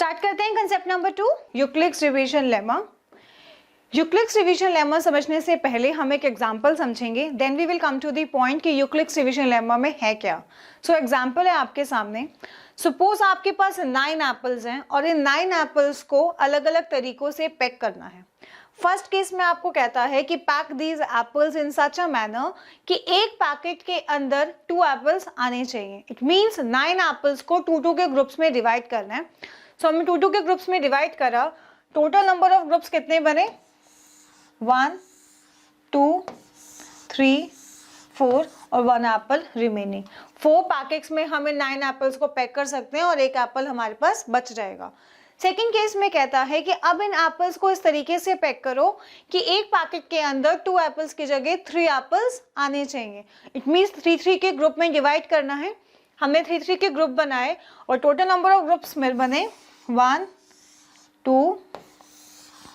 Start करते हैं concept number 2, Euclid's division lemma. Euclid's division lemma समझने से पहले हम एक एग्जांपल समझेंगे, then we will come to the point कि यूक्लिड्स डिवीजन लेमा में है क्या। सो एग्जांपल है आपके सामने। सपोज आपके पास 9 एप्पल्स हैं और इन 9 एप्पल्स को अलग अलग तरीकों से पैक करना है। फर्स्ट केस में आपको कहता है कि pack these apples in such a manner कि एक पैकेट के अंदर 2 एप्पल्स आने चाहिए। इट मींस 9 एप्पल्स को 2-2 के ग्रुप्स में डिवाइड करना है। सो हमने 2-2 के ग्रुप्स में डिवाइड करा। टोटल नंबर ऑफ ग्रुप्स कितने बने? 1, 2, 3, 4 और 1 एप्पल रिमेनिंग। 4 पैकेट्स में हम इन 9 एप्पल्स को पैक कर सकते हैं और एक एप्पल हमारे पास बच जाएगा। सेकेंड केस में कहता है कि अब इन एप्पल्स को इस तरीके से पैक करो कि एक पैकेट के अंदर 2 एप्पल्स की जगह 3 एप्पल्स आने चाहिए। इट मींस 3-3 के ग्रुप में डिवाइड करना है। हमने 3-3 के ग्रुप बनाए और टोटल नंबर ऑफ ग्रुप्स में बने 1, 2,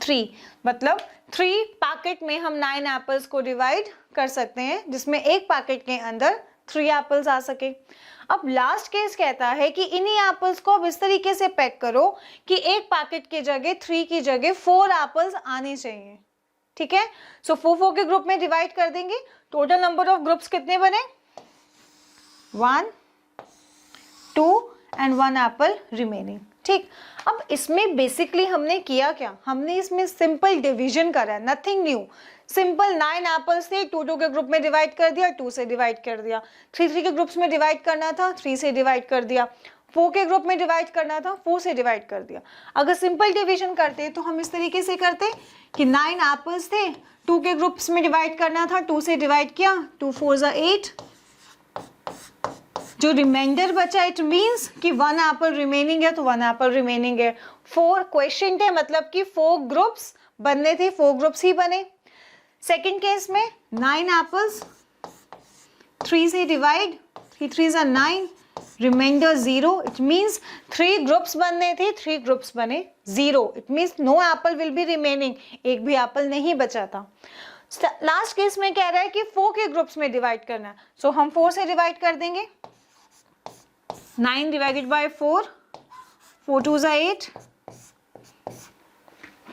3। मतलब 3 पैकेट में हम 9 एप्पल्स को डिवाइड कर सकते हैं, जिसमें एक पैकेट के अंदर 3 एप्पल्स आ सके। अब लास्ट केस कहता है कि इन्हीं एप्पल्स को अब इस तरीके से पैक करो कि एक पैकेट की जगह 3 की जगह 4 एप्पल्स आने चाहिए। ठीक है, सो 4-4 के ग्रुप में डिवाइड कर देंगे। टोटल नंबर ऑफ ग्रुप्स कितने बने? 1, 2 एंड 1 एप्पल रिमेनिंग। ठीक, अब इसमें बेसिकली हमने किया क्या? हमने इसमें सिंपल डिवीजन करा है, नथिंग न्यू। सिंपल 9 एप्पल्स थे, 2-2 के ग्रुप में डिवाइड कर दिया, 2 से डिवाइड कर दिया। 3-3 के ग्रुप्स में डिवाइड करना था, 3 से डिवाइड कर दिया। 4 के ग्रुप में डिवाइड करना था, 4 से डिवाइड कर दिया। अगर सिंपल डिवीजन करते तो हम इस तरीके से करते कि 9 एप्पल्स थे, 2 के ग्रुप्स में डिवाइड करना था, 2 से डिवाइड किया, 2 4 ज़ा 8। जो रिमाइंडर बचा इट मींस कि 1 एप्पल रिमेनिंग है तो 1 एप्पल रिमेनिंग है। 4 क्वेश्चन थे, मतलब कि 4 ग्रुप्स बनने थे, 4 ग्रुप्स ही बने। सेकंड केस में 9 एप्पल्स, 3 से डिवाइड, 3 3 ज़ा 9, रिमाइंडर 0। इट मींस 3 ग्रुप्स बनने थे, 3 ग्रुप्स बने 0। It means no apple will be remaining, एक भी एप्पल नहीं बचा था। लास्ट केस में कह रहा है कि 4 के ग्रुप्स में डिवाइड करना है। सो हम 4 से डिवाइड कर देंगे। 9 डिवाइडेड बाय 4, 4 2 ज़ा 8।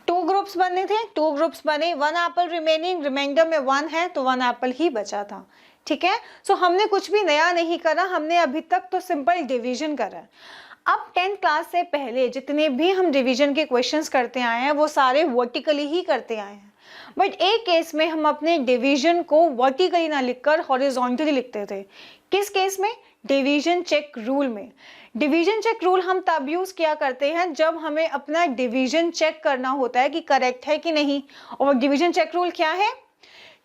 2 ग्रुप्स बने थे, 2 ग्रुप्स बने, 1 एप्पल रिमेनिंग, रिमाइंडर में 1 है तो 1 एप्पल ही बचा था। ठीक है, सो हमने कुछ भी नया नहीं करा, हमने अभी तक तो सिंपल डिवीजन करा। अब 10th क्लास से पहले जितने भी हम डिवीजन के क्वेश्चंस करते आए हैं वो सारे वर्टिकली ही करते आए हैं, बट एक केस में हम अपने डिवीजन को वर्टिकली ना लिखकर हॉरिजॉन्टली लिखते थे। किस केस में? डिवीजन चेक रूल में। डिवीजन चेक रूल हम तब यूज किया करते हैं जब हमें अपना डिवीजन चेक करना होता है कि करेक्ट है कि नहीं। और डिवीजन चेक रूल क्या है?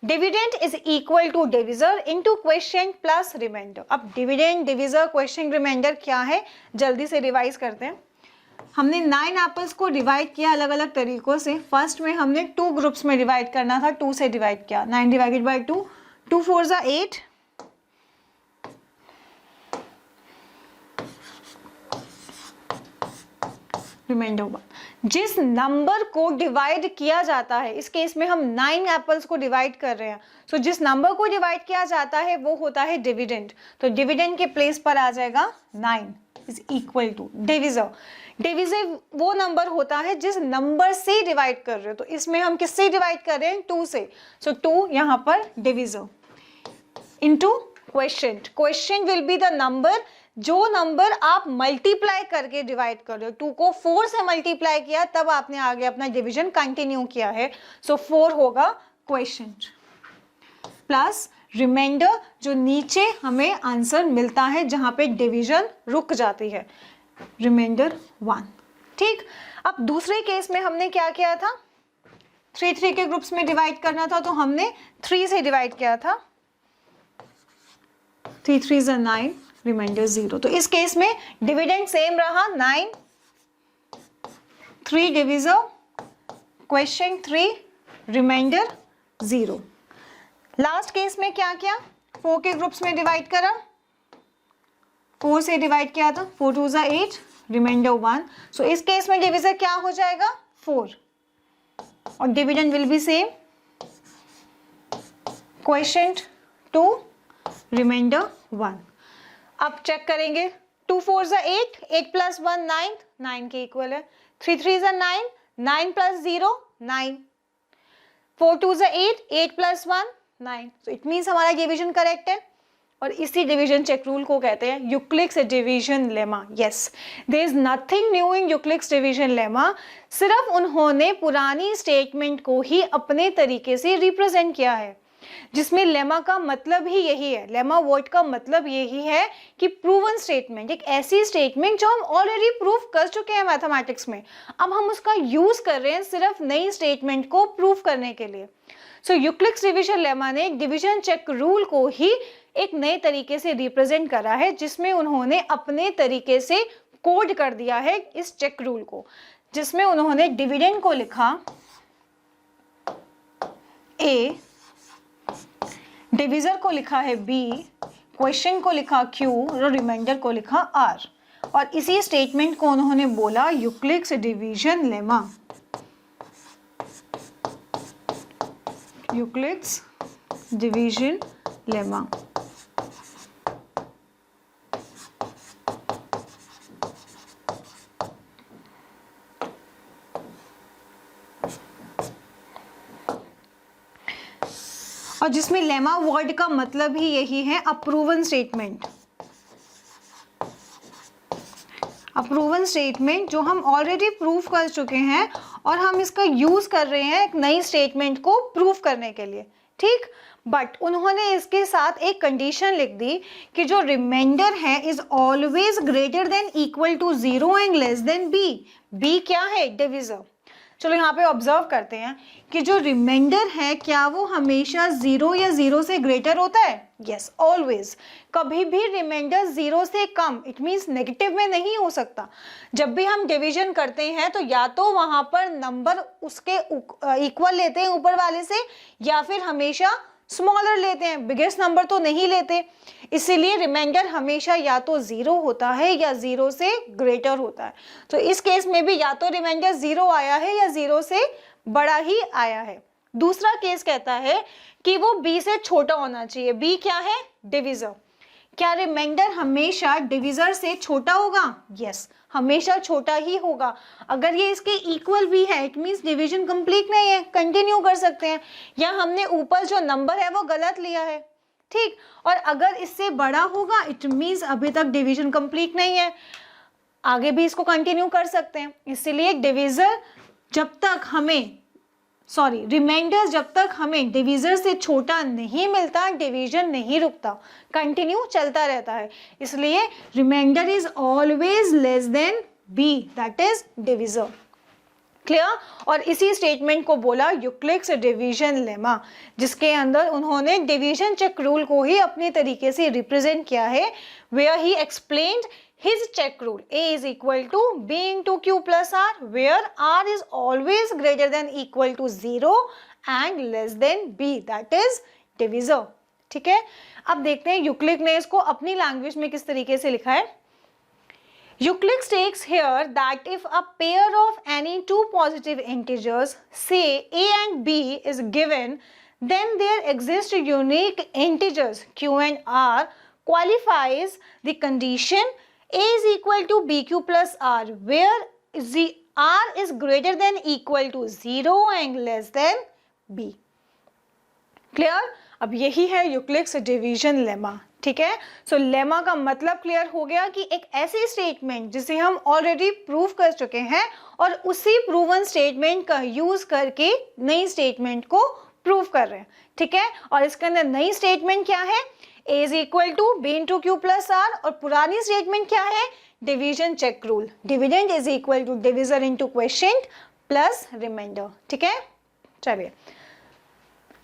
Dividend is equal to divisor into quotient plus remainder. अब डिविडेंड, डिविजर, क्वेश्चन, रिमाइंडर क्या है, जल्दी से रिवाइज करते हैं। हमने 9 एप्पल्स को डिवाइड किया अलग अलग तरीकों से। फर्स्ट में हमने 2 ग्रुप्स में डिवाइड करना था, 2 से डिवाइड किया। 9 डिवाइडेड बाय 2, 2 4 ज़ा 8, रिमाइंडर 1। जिस नंबर को डिवाइड किया जाता है, इस केस में हम 9 एप्पल्स को डिवाइड कर रहे हैं, सो जिस नंबर को डिवाइड किया जाता है वो होता है डिविडेंड। तो डिविडेंड के प्लेस पर आ जाएगा 9 is equal to divisor. Divisor वो नंबर होता है जिस नंबर से डिवाइड कर रहे हो। तो इसमें हम किससे डिवाइड कर रहे हैं? 2 से। सो 2 यहाँ पर divisor into question. Question will be the number, जो नंबर आप मल्टीप्लाई करके डिवाइड कर रहे हो। 2 को 4 से मल्टीप्लाई किया तब आपने आगे अपना डिवीजन कंटिन्यू किया है। सो 4 होगा क्वेश्चन प्लस रिमाइंडर, जो नीचे हमें आंसर मिलता है जहां पे डिवीजन रुक जाती है, रिमाइंडर 1। ठीक, अब दूसरे केस में हमने क्या किया था? 3-3 के ग्रुप्स में डिवाइड करना था तो हमने 3 से डिवाइड किया था, 3 3 ज़ा 9, रिमाइंडर 0। तो इस केस में डिविडेंड सेम रहा 9, 3 divisor, quotient 3, remainder 0। Last case में क्या किया? 4 के ग्रुप्स में डिवाइड करा, 4 से डिवाइड किया था, 4 2 ज़ा 8, रिमाइंडर 1। सो इस केस में डिविजर क्या हो जाएगा? 4 और dividend will be same, quotient 2, remainder 1। अब चेक करेंगे, 2 4 ज़ा 8, 8 + 1 9, 9 के इक्वल है। 3 3 ज़ा 9, 9 प्लस 0 9, 4 2 ज़ा 8, 8 प्लस 1 9। सो इट मीन्स हमारा डिवीजन करेक्ट है और इसी डिवीजन चेक रूल को कहते हैं Euclid's division lemma. Yes, there is nothing new in Euclid's division lemma, सिर्फ उन्होंने पुरानी स्टेटमेंट को ही अपने तरीके से रिप्रेजेंट किया है, जिसमें लेमा का मतलब ही यही है। लेमा वर्ड का मतलब यही है कि प्रूवन स्टेटमेंट, एक ऐसी स्टेटमेंट जो हम ऑलरेडी प्रूव कर चुके हैं मैथमेटिक्स में, अब हम उसका यूज कर रहे हैं सिर्फ नई स्टेटमेंट को प्रूव करने के लिए। सो यूक्लिड्स डिवीजन लेमा ने डिवीजन चेक रूल को ही एक नए तरीके से रिप्रेजेंट करा है, जिसमें उन्होंने अपने तरीके से कोड कर दिया है इस चेक रूल को, जिसमें उन्होंने डिविडेंड को लिखा A, डिविजर को लिखा है B, क्वेश्चन को लिखा Q और रिमाइंडर को लिखा R, और इसी स्टेटमेंट को उन्होंने बोला Euclid's division lemma. Euclid's division lemma. और जिसमें लेमा वर्ड का मतलब ही यही है अप्रूवन स्टेटमेंट। अप्रूवन स्टेटमेंट जो हम ऑलरेडी प्रूव कर चुके हैं और हम इसका यूज कर रहे हैं एक नई स्टेटमेंट को प्रूव करने के लिए, ठीक। बट उन्होंने इसके साथ एक कंडीशन लिख दी कि जो रिमाइंडर है is always greater than equal to 0 and less than B. B क्या है? डिविजर। चलो यहाँ पे ऑब्जर्व करते हैं कि जो रिमाइंडर है क्या वो हमेशा 0 या 0 से ग्रेटर होता है? Yes, always. कभी भी रिमाइंडर 0 से कम, इट मीन्स नेगेटिव में नहीं हो सकता। जब भी हम डिवीजन करते हैं तो या तो वहां पर नंबर उसके इक्वल लेते हैं ऊपर वाले से, या फिर हमेशा स्मॉलर लेते हैं, बिगेस्ट नंबर तो नहीं लेते। इसीलिए रिमाइंडर हमेशा या तो 0 होता है या 0 से ग्रेटर होता है। तो इस केस में भी या तो रिमाइंडर 0 आया है या 0 से बड़ा ही आया है। दूसरा केस कहता है कि वो b से छोटा होना चाहिए। b क्या है? डिविजर। क्या रिमाइंडर हमेशा डिविजर से छोटा होगा? यस, हमेशा छोटा ही होगा। अगर ये इसके इक्वल भी है इट मीन्स डिवीजन कंप्लीट नहीं है, कंटिन्यू कर सकते हैं, या हमने ऊपर जो नंबर है वो गलत लिया है, ठीक। और अगर इससे बड़ा होगा इट मीन्स अभी तक डिवीजन कंप्लीट नहीं है, आगे भी इसको कंटिन्यू कर सकते हैं। इसीलिए डिविजर जब तक हमें रिमाइंडर जब तक हमें डिविजर से छोटा नहीं मिलता डिवीजन नहीं रुकता, कंटिन्यू चलता रहता है। इसलिए remainder is always less than B, that is divisor. Clear? और इसी स्टेटमेंट को बोला यूक्लिड्स डिवीजन लेमा, जिसके अंदर उन्होंने डिवीजन चेक रूल को ही अपने तरीके से रिप्रेजेंट किया है, where he explained his check rule A is equal to B into Q plus R, where R is always greater than equal to 0 and less than B, that is divisor। ठीक है, अब देखते हैं Euclid ने इसको अपनी language में किस तरीके से लिखा है। Euclid takes here that if a pair of any two positive integers, say A and B, is given, then there exist unique integers Q and R qualifies the condition A is equal to BQ plus R, where R is greater than equal to 0 and less than B। Clear? अब यही है Euclid's division lemma, ठीक है। सो lemma का मतलब clear हो गया कि एक ऐसी स्टेटमेंट जिसे हम ऑलरेडी प्रूव कर चुके हैं और उसी प्रूवन स्टेटमेंट का यूज करके नई स्टेटमेंट को प्रूव कर रहे हैं, ठीक है। और इसके अंदर नई स्टेटमेंट क्या है? A is equal to B into Q plus R, और पुरानी स्टेटमेंट क्या है? Division check rule, dividend is equal to divisor into quotient plus remainder, ठीक है। चलिए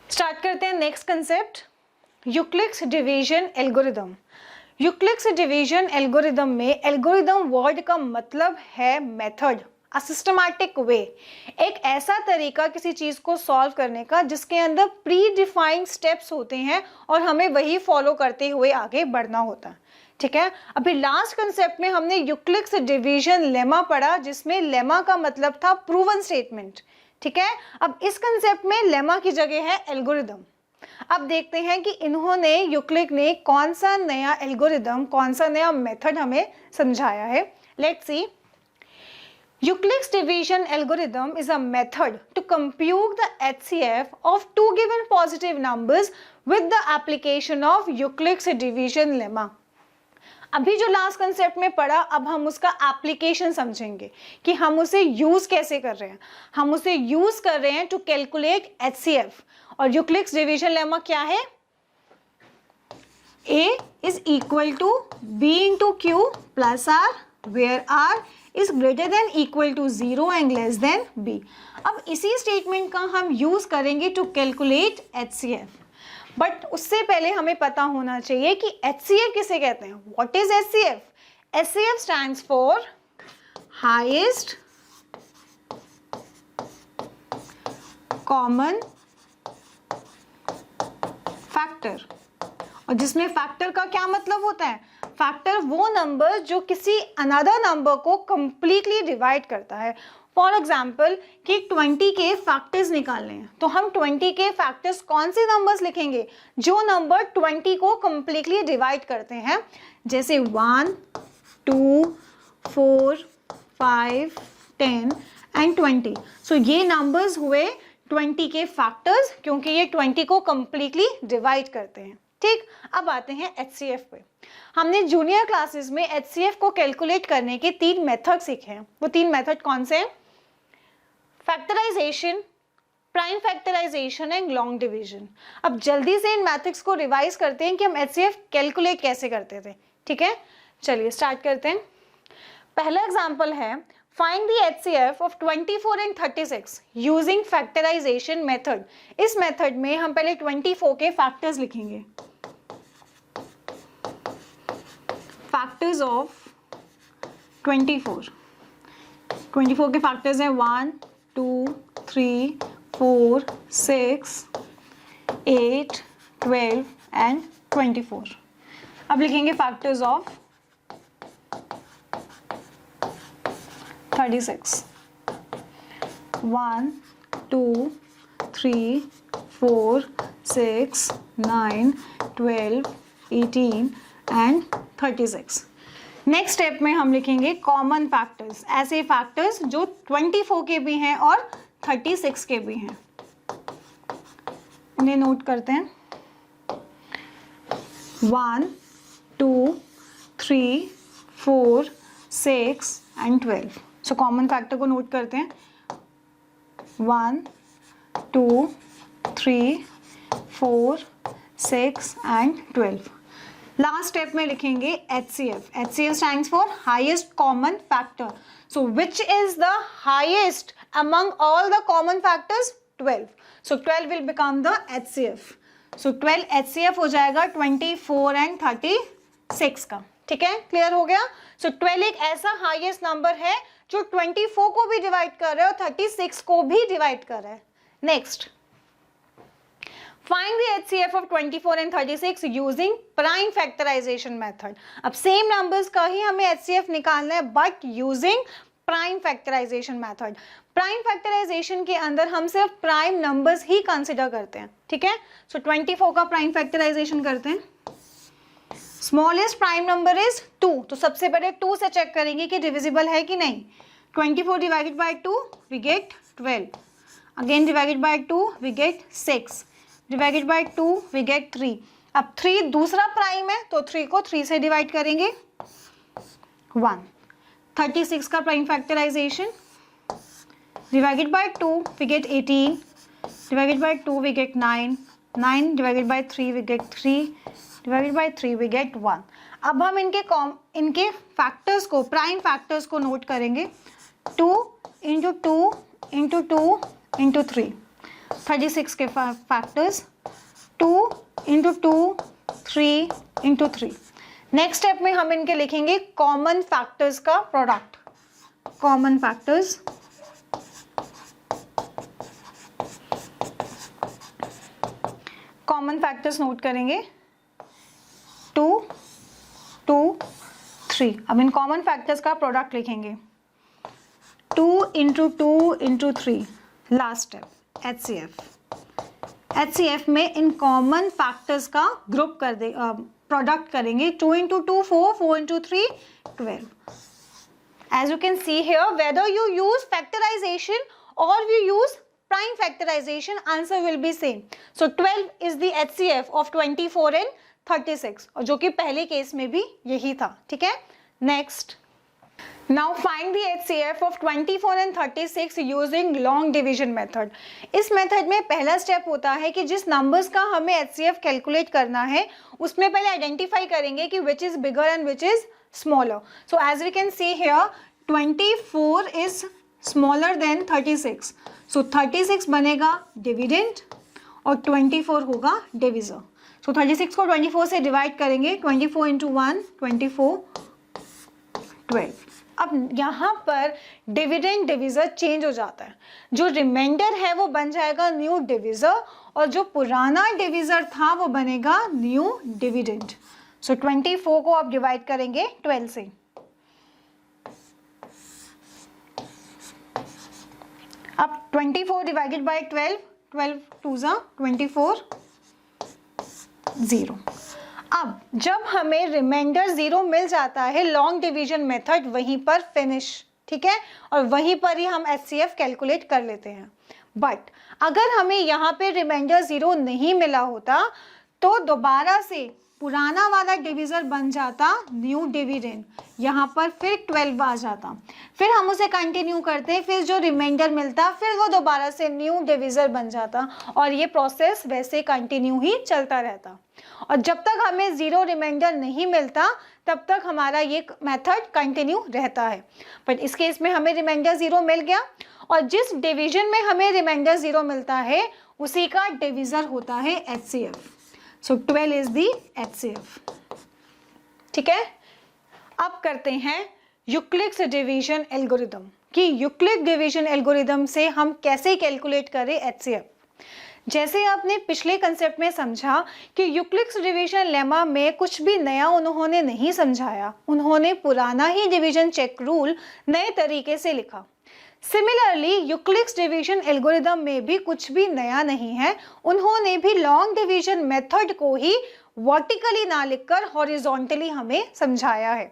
स्टार्ट करते हैं next concept, Euclid's division algorithm. Euclid's division algorithm में एल्गोरिदम वर्ड का मतलब है मेथड, अ सिस्टमैटिक वे, एक ऐसा तरीका किसी चीज को सॉल्व करने का जिसके अंदर प्री डिफाइंड स्टेप्स होते हैं और हमें वही फॉलो करते हुए आगे बढ़ना होता है, ठीक है। अभी लास्ट कंसेप्ट में हमने यूक्लिड्स डिवीजन लेमा पढ़ा, जिसमें लेमा का मतलब था प्रूवन स्टेटमेंट, ठीक है। अब इस कंसेप्ट में लेमा की जगह है एल्गोरिदम। अब देखते हैं कि इन्होंने यूक्लिड ने कौन सा नया एल्गोरिदम, कौन सा नया मेथड हमें समझाया है। Let's see. Euclid's division algorithm is a method to compute the HCF of two given positive numbers with the application of Euclid's division lemma. अभी जो लास्ट कंसेप्ट में पढ़ा, अब हम उसका एप्लीकेशन समझेंगे कि हम उसे यूज कैसे कर रहे हैं. हम उसे यूज कर रहे हैं टू कैलकुलेट HCF. और यूक्लिड्स डिवीजन लेमा क्या है? A is equal to B into Q plus R, where R is greater than equal to 0 and less than B. अब इसी स्टेटमेंट का हम यूज करेंगे टू कैलकुलेट HCF. बट उससे पहले हमें पता होना चाहिए कि HCF किसे कहते हैं. What is HCF? HCF stands for highest common factor. और जिसमें फैक्टर का क्या मतलब होता है? फैक्टर वो नंबर जो किसी अनदर नंबर को कंप्लीटली डिवाइड करता है. फॉर एग्जाम्पल कि 20 के फैक्टर्स निकालने हैं तो हम 20 के फैक्टर्स कौन से नंबर्स लिखेंगे? जो नंबर 20 को कंप्लीटली डिवाइड करते हैं, जैसे 1, 2, 4, 5, 10 एंड 20. सो ये नंबर्स हुए 20 के फैक्टर्स, क्योंकि ये 20 को कंप्लीटली डिवाइड करते हैं. ठीक, अब आते हैं HCF पे. हमने जूनियर क्लासेस में HCF को कैलकुलेट करने के 3 मेथड सीखे हैं. वो 3 मेथड कौन से हैं? Factorization, prime factorization and long division. अब जल्दी से इन मेथड्स को रिवाइज करते हैं कि हम HCF कैलकुलेट कैसे करते थे. ठीक है, चलिए स्टार्ट करते हैं. पहला एग्जांपल है find the HCF of 24 and 36 using factorization method. इस मेथड में हम पहले 24 के फैक्टर्स लिखेंगे. फैक्टर्स ऑफ 24 के फैक्टर्स हैं 1, 2, 3, 4, 6, 8, 12 एंड 24. अब लिखेंगे factors of 36. 1, 2, 3, 4, 6, 9, 12, 18 and 36. Next step में हम लिखेंगे कॉमन फैक्टर्स. ऐसे फैक्टर्स जो 24 के भी हैं और 36 के भी हैं. इन्हें नोट करते हैं. 1, 2, 3, 4, 6 एंड 12. सो कॉमन फैक्टर को नोट करते हैं. 1, 2, 3, 4, 6 एंड 12. लास्ट स्टेप में लिखेंगे HCF. HCF stands for highest common factor. So which is the highest among all the common factors? 12. So 12 will become the HCF. So 12 HCF हो जाएगा 24 and 36 का. ठीक है, क्लियर हो गया. So 12 एक ऐसा हाईएस्ट नंबर है जो 24 को भी डिवाइड कर रहा है और 36 को भी डिवाइड कर रहा है. Next, Find the HCF of 24 and 36 using prime factorization method. अब सेम नंबर्स का ही हमें HCF निकालना है but using prime factorization method. Prime factorization के अंदर हम सिर्फ प्राइम नंबर्स ही कंसिडर करते हैं. ठीक है, सो 24 का प्राइम फैक्टराइजेशन करते हैं. Smallest prime number is 2. तो सबसे पहले 2 से चेक करेंगे कि डिविजिबल है कि नहीं. 24 divided by 2 we get 12. Again divided by 2 we get 6. Divided by 2 we get 3. अब 3 दूसरा प्राइम है तो 3 को 3 से डिवाइड करेंगे 1. 36 का prime factorization. Divided by 2 we get 18. Divided by 2 we get 9. 9 divided by 3 we get 3. Divided by 3 we get 1. अब हम इनके फैक्टर्स को, प्राइम फैक्टर्स को नोट करेंगे. 2 इंटू 2 इंटू 2 इंटू 3. 36 के factors 2 into 2, 3 into 3. Next step में हम इनके लिखेंगे कॉमन फैक्टर्स का product. Common factors. Common factors note करेंगे 2, 2, 3. अब इन कॉमन फैक्टर्स का प्रोडक्ट लिखेंगे 2 into 2 into 3. Last step HCF. HCF में इन कॉमन फैक्टर्स का ग्रुप कर दे, प्रोडक्ट करेंगे. 2 into 2 4, 4 into 3 12. As you can see here, whether you use factorization or you use prime factorization, answer will be same. So 12 is the HCF of 24 and 36, और जो कि पहले case में भी यही था, ठीक है. Next, now find the HCF of 24 and 36 using long division method. इस मेथड में पहला स्टेप होता है कि जिस नंबर्स का हमें HCF कैलकुलेट करना है उसमें पहले आइडेंटिफाई करेंगे कि which is bigger and which is smaller. So as we can see here 24 is smaller than 36. So 36 बनेगा डिविडेंड और 24 होगा डिविजर. सो 36 को 24 से डिवाइड करेंगे, 24 इंटू 1 24 12. अब यहाँ पर डिविडेंड डिविजर चेंज हो जाता है. जो रिमाइंडर है वो बन जाएगा न्यू डिविजर और जो पुराना डिविजर था वो बनेगा न्यू डिविडेंड. सो 24 को आप डिवाइड करेंगे 12 से. अब 24 डिवाइडेड बाय 12, 12 2 जा 24 0. अब जब हमें रिमाइंडर 0 मिल जाता है, लॉन्ग डिवीजन मेथड वहीं पर फिनिश, ठीक है, और वहीं पर ही हम HCF कैलकुलेट कर लेते हैं. बट अगर हमें यहाँ पे रिमाइंडर 0 नहीं मिला होता तो दोबारा से पुराना वाला डिविजर बन जाता न्यू डिविडेंड, यहाँ पर फिर 12 आ जाता, फिर हम उसे कंटिन्यू करते, फिर जो रिमाइंडर मिलता फिर वो दोबारा से न्यू डिविजर बन जाता और ये प्रोसेस वैसे कंटिन्यू ही चलता रहता. और जब तक हमें 0 रिमाइंडर नहीं मिलता तब तक हमारा ये मेथड कंटिन्यू रहता है. बट इस केस में हमें रिमाइंडर 0 मिल गया और जिस डिवीजन में हमें रिमाइंडर 0 मिलता है उसी का डिविजर होता है HCF. So 12 is the HCF. ठीक है, अब करते हैं यूक्लिड्स डिवीजन एल्गोरिदम कि यूक्लिड डिवीजन एल्गोरिदम से हम कैसे कैलकुलेट करें HCF. जैसे आपने पिछले कंसेप्ट में समझा कि यूक्लिड्स डिवीजन लेमा में कुछ भी नया उन्होंने नहीं समझाया, उन्होंने पुराना ही डिवीजन चेक रूल नए तरीके से लिखा. सिमिलरली यूक्लिड्स डिवीजन एल्गोरिदम में भी कुछ भी नया नहीं है, उन्होंने भी लॉन्ग डिवीजन मेथड को ही वर्टिकली ना लिखकर हॉरिजॉन्टली हमें समझाया है.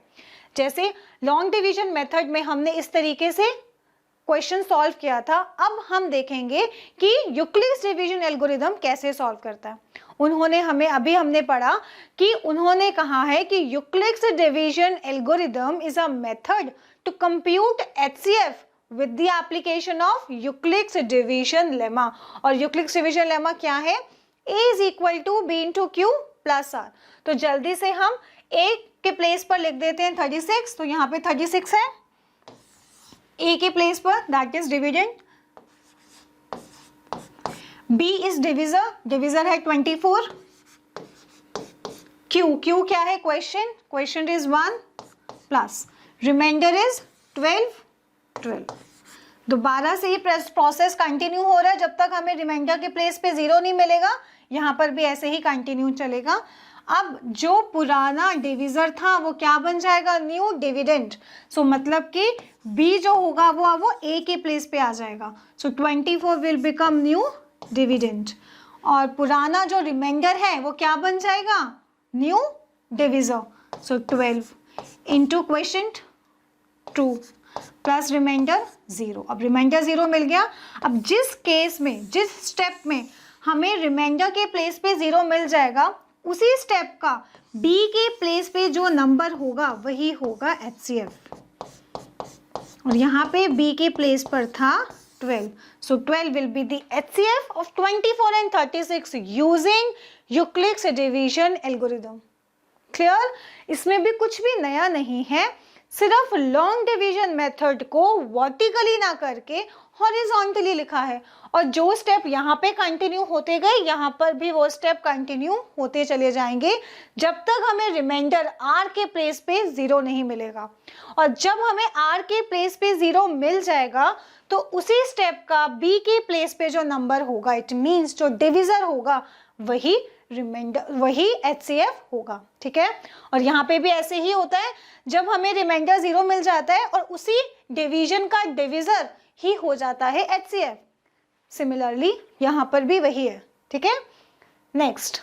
जैसे लॉन्ग डिवीजन मेथड में हमने इस तरीके से क्वेश्चन सॉल्व किया था, अब हम देखेंगे कि यूक्लिड्स डिवीजन एल्गोरिदम कैसे सॉल्व करता है. उन्होंने हमें अभी हमने पढ़ा कि उन्होंने कहा है कि Euclid's division algorithm is a method to compute HCF with the application of Euclid's division lemma. और Euclid's division lemma क्या है? A is equal to B into Q plus R. तो जल्दी से हम A के प्लेस पर लिख देते हैं 36, तो यहाँ पे 36 है A के प्लेस पर, that is dividend. B is divisor, divisor है 24. Q क्या है? question is 1 plus remainder is 12. दोबारा से ये प्रोसेस कंटिन्यू हो रहा है जब तक हमें रिमाइंडर के प्लेस पे 0 नहीं मिलेगा, यहाँ पर भी ऐसे ही कंटिन्यू चलेगा. अब जो पुराना डिविजर था वो क्या बन जाएगा? New dividend. सो मतलब कि B जो होगा वो A के प्लेस पे आ जाएगा. So 24 will become new dividend और पुराना जो रिमाइंडर है वो क्या बन जाएगा? New divisor. So 12 into question 2 plus remainder 0. अब रिमाइंडर 0 मिल गया. अब जिस केस में, जिस स्टेप में हमें रिमाइंडर के प्लेस पे 0 मिल जाएगा, उसी स्टेप का B के प्लेस पे जो नंबर होगा वही होगा HCF. और यहाँ पे B के प्लेस पर था 12. सो 12 will be the HCF of 24 and 36 using Euclid's division algorithm. Clear? इसमें भी कुछ भी नया नहीं है, सिर्फ लॉन्ग डिवीजन मेथड को वर्टिकली ना करके हॉरिजॉन्टली लिखा है और जो स्टेप यहाँ पे कंटिन्यू होते गए यहाँ पर भी वो स्टेप कंटिन्यू होते चले जाएंगे जब तक हमें रिमाइंडर R के प्लेस पे 0 नहीं मिलेगा. और जब हमें R के प्लेस पे 0 मिल जाएगा तो उसी स्टेप का B के प्लेस पे जो नंबर होगा, इट मीन्स जो डिविजर होगा वही रिमाइंडर, वही HCF होगा. ठीक है, और यहाँ पे भी ऐसे ही होता है, जब हमें रिमाइंडर 0 मिल जाता है और उसी डिवीजन का डिविजर ही हो जाता है HCF. सिमिलरली यहाँ पर भी वही है. ठीक है, नेक्स्ट